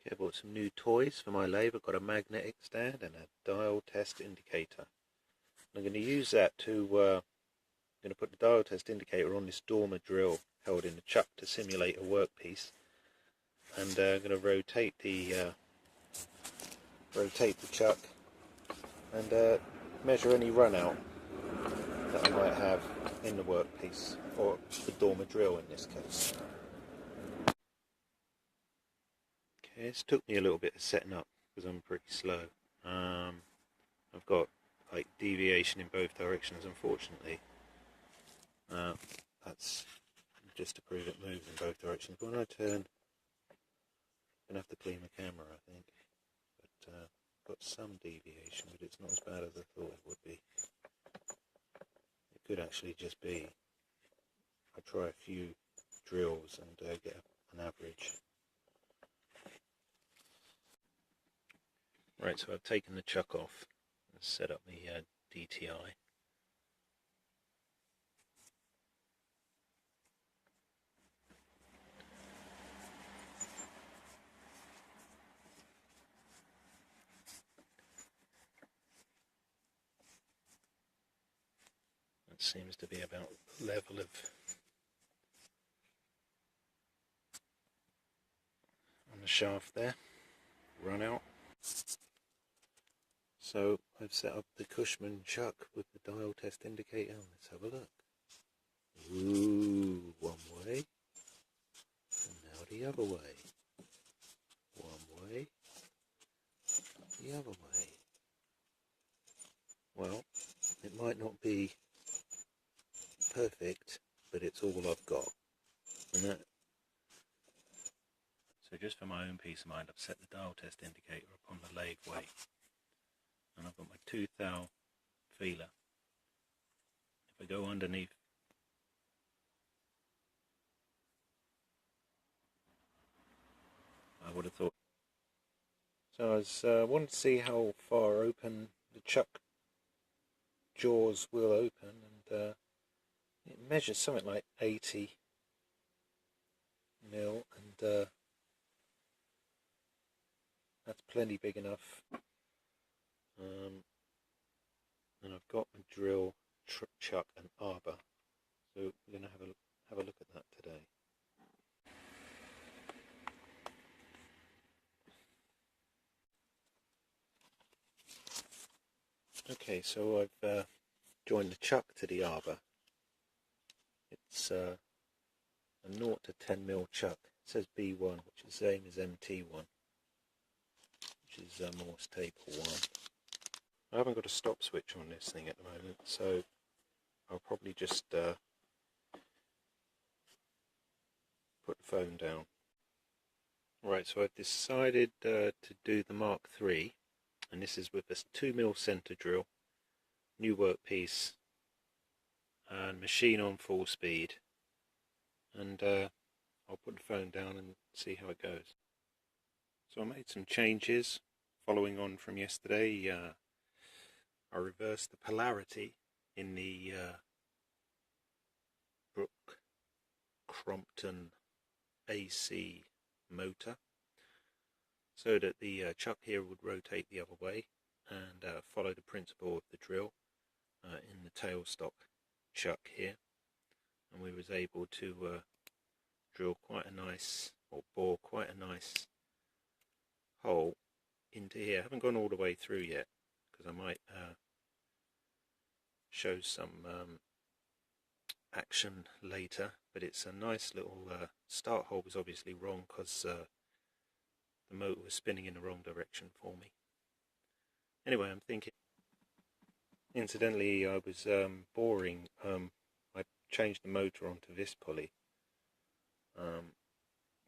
Okay, I bought some new toys for my lathe. I've got a magnetic stand and a dial test indicator. I'm going to use that to, I'm going to put the dial test indicator on this dormer drill held in the chuck to simulate a workpiece. And I'm going to rotate the chuck and measure any runout that I might have in the workpiece, or the dormer drill in this case. Okay, it's took me a little bit of setting up because I'm pretty slow. I've got like deviation in both directions, unfortunately. That's just to prove it moves in both directions. When I turn, I'm going to have to clean the camera, I think. But I've got some deviation, but it's not as bad as I thought it would be. It could actually just be I try a few drills and get an average. Right, so I've taken the chuck off and set up the DTI. That seems to be about level of on the shaft there, run out. So I've set up the Cushman chuck with the dial test indicator. Let's have a look. Ooh, one way, and now the other way. One way, the other way. Well, it might not be perfect, but it's all I've got. And that. So just for my own peace of mind, I've set the dial test indicator upon the lathe weight. And I've got my 2 thou feeler. If I go underneath, I would have thought. So I wanted to see how far open the chuck jaws will open, and it measures something like 80 mil, and that's plenty big enough. And I've got my drill, chuck and arbor, so we're going to have a look at that today. Okay, so I've joined the chuck to the arbor. It's a 0 to 10 mil chuck. It says B1, which is the same as MT1, which is a Morse taper 1. I haven't got a stop switch on this thing at the moment, so I'll probably just put the phone down. Right, so I've decided to do the Mark III, and this is with a 2 mil centre drill, new workpiece, and machine on full speed. And I'll put the phone down and see how it goes. So I made some changes following on from yesterday. I reversed the polarity in the Brook Crompton AC motor, so that the chuck here would rotate the other way and follow the principle of the drill in the tailstock chuck here, and we was able to drill quite a nice, or bore quite a nice hole into here. I haven't gone all the way through yet because I might show some action later, but it's a nice little start hole. Was obviously wrong because the motor was spinning in the wrong direction for me. Anyway, I'm thinking, incidentally, I was boring. I changed the motor onto this pulley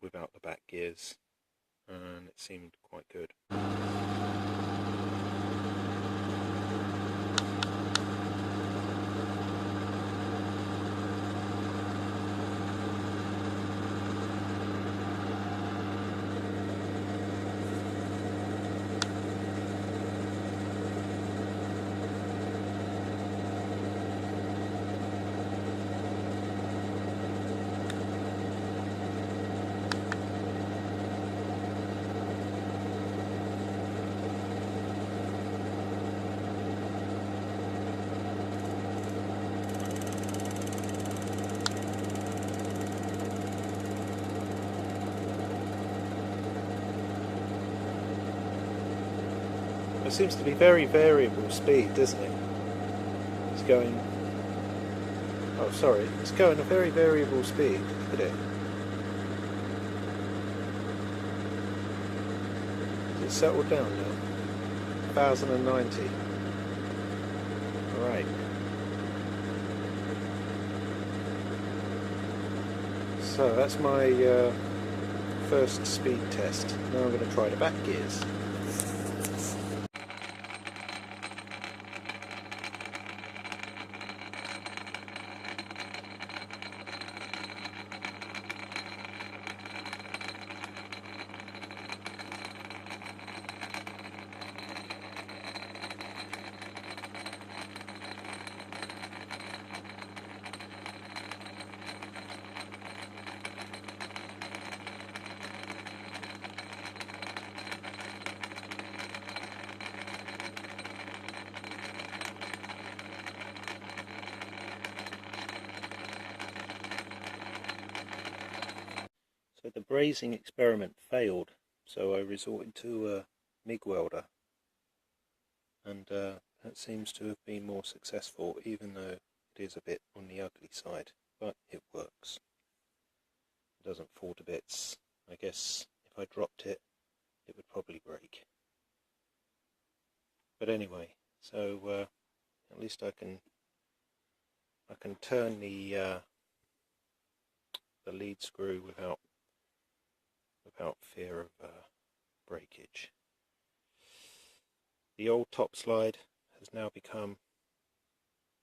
without the back gears, and it seemed quite good. It seems to be very variable speed, doesn't it? It's going... Oh, sorry. It's going a very variable speed. Look at it. Has it settled down now? 1090. Right. So that's my first speed test. Now I'm going to try the back gears. So the brazing experiment failed, so I resorted to a MIG welder, and that seems to have been more successful, even though it is a bit on the ugly side, but it works. It doesn't fall to bits. I guess if I dropped it, it would probably break. But anyway, so at least I can turn the lead screw without fear of breakage. The old top slide has now become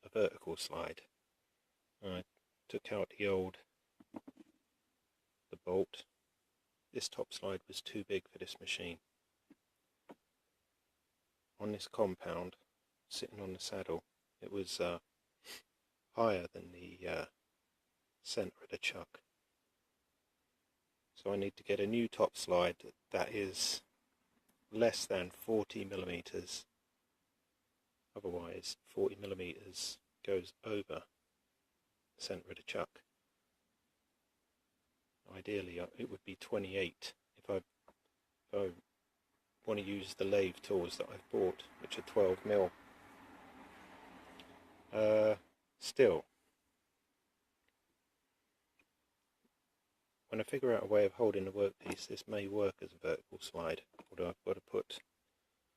a vertical slide. I took out the bolt. This top slide was too big for this machine. On this compound, sitting on the saddle, it was higher than the centre of the chuck. So I need to get a new top slide that is less than 40 millimeters. Otherwise 40 millimeters goes over the centre of the chuck. Ideally it would be 28 if I want to use the lathe tools that I've bought, which are 12 mil. Still, when I figure out a way of holding the workpiece, this may work as a vertical slide, although I've got to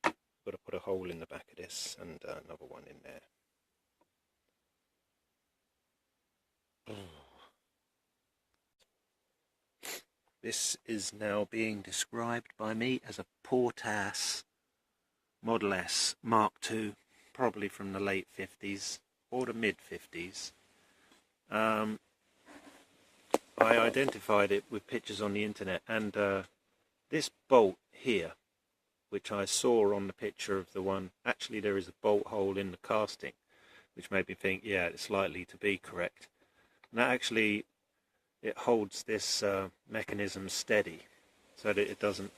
put a hole in the back of this and another one in there. This is now being described by me as a Portass Model S Mark II, probably from the late 50s or the mid 50s. I identified it with pictures on the internet, and this bolt here, which I saw on the picture of the one, actually there is a bolt hole in the casting, which made me think, yeah, it's likely to be correct. And that actually, it holds this mechanism steady so that it doesn't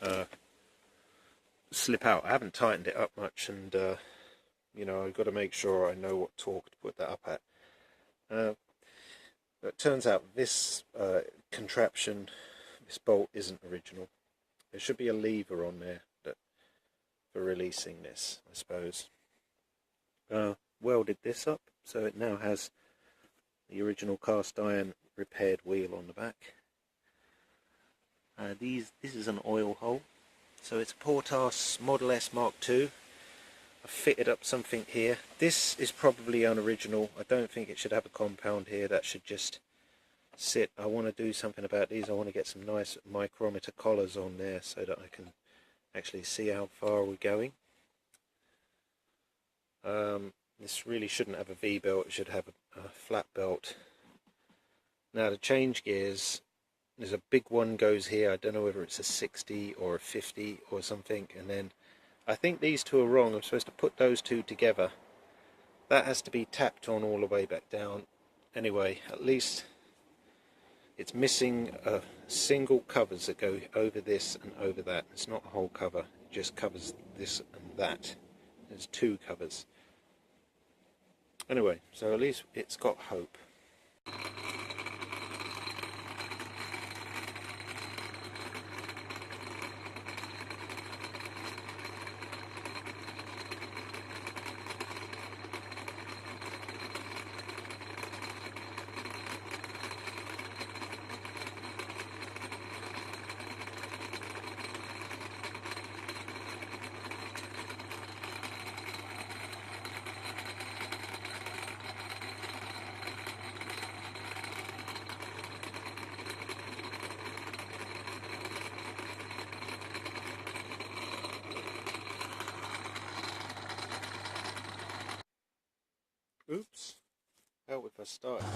slip out. I haven't tightened it up much, and you know, I've got to make sure I know what torque to put that up at. It turns out this contraption, this bolt, isn't original. There should be a lever on there for releasing this, I suppose. Welded this up so it now has the original cast iron repaired wheel on the back. This is an oil hole, so it's a Portass Model S Mark II. I've fitted up something here. This is probably unoriginal. I don't think it should have a compound here. That should just sit. I want to do something about these. I want to get some nice micrometer collars on there so that I can actually see how far we're going. This really shouldn't have a V-belt. It should have a flat belt. Now to change gears, there's a big one goes here. I don't know whether it's a 60 or a 50 or something, and then I think these two are wrong. I'm supposed to put those two together. That has to be tapped on all the way back down. Anyway, at least it's missing single covers that go over this and over that. It's not a whole cover, it just covers this and that. There's two covers. Anyway, so at least it's got hope. out if I started.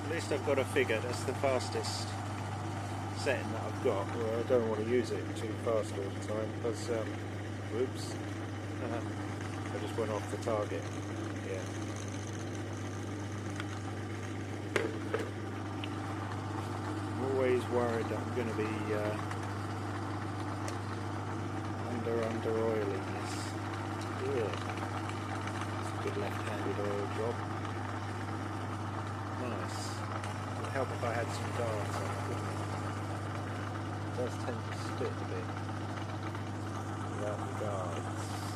At least I've got a figure, that's the fastest setting that I've got. Well, I don't want to use it too fast all the time because, whoops, I just went off the target. Yeah. I'm always worried that I'm going to be under oiling this. Yeah. It's a good left-handed oil job. Nice. It would help if I had some guards on it, wouldn't it? It does tend to split a bit without the guards.